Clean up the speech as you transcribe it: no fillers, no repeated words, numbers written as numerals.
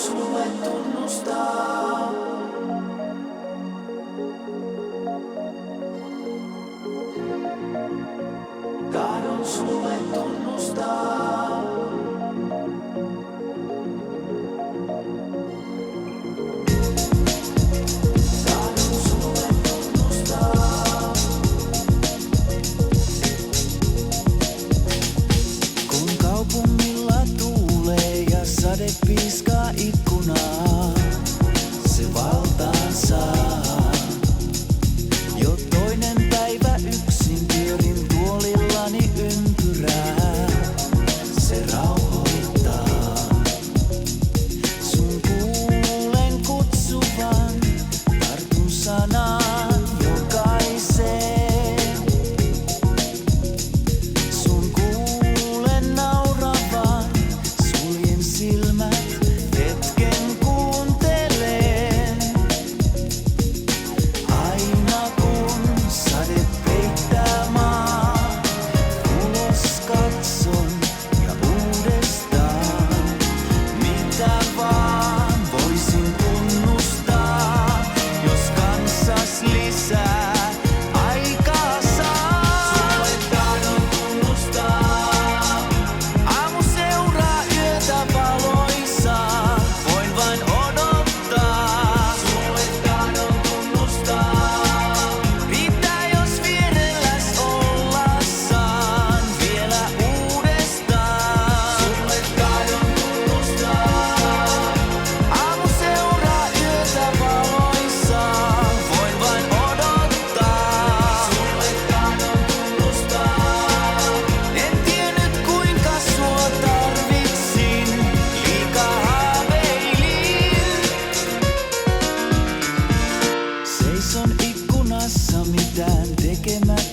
sulle tunnustaa. Tahdon sulle tunnustaa. Tahdon sulle tunnustaa. Kun kaupungilla tuulee ja sade piiskaa ikkunaa, se valtaan saa. Jo toinen päivä yksin pyörin tuolillani ympyrää. Se rauhoittaa. Sun kuulen kutsuvan, tartun sanaan jokaiseen. Sun kuulen nauravan, suljen silmät, hetken kuuntelen. Aina kun sade peittää maa, ulos katson ja uudestaan. Mitä vaan voisin tunnustaa, jos kanssas lisää aikaa saa. Sulle tahdon tunnustaa. Aamu seuraa yötä valoisaa, voin vain odottaa. Sulle tahdon tunnustaa. Riittää jos vierelläs olla saan vielä uudestaan. Sulle tahdon tunnustaa. Aamu seuraa yötä valoisaa, voin vain odottaa. Sulle tahdon tunnustaa. En tiennyt kuinka sua tarvitsin, liikaa haaveilin. Seison ikkunassa mitään tekemättä.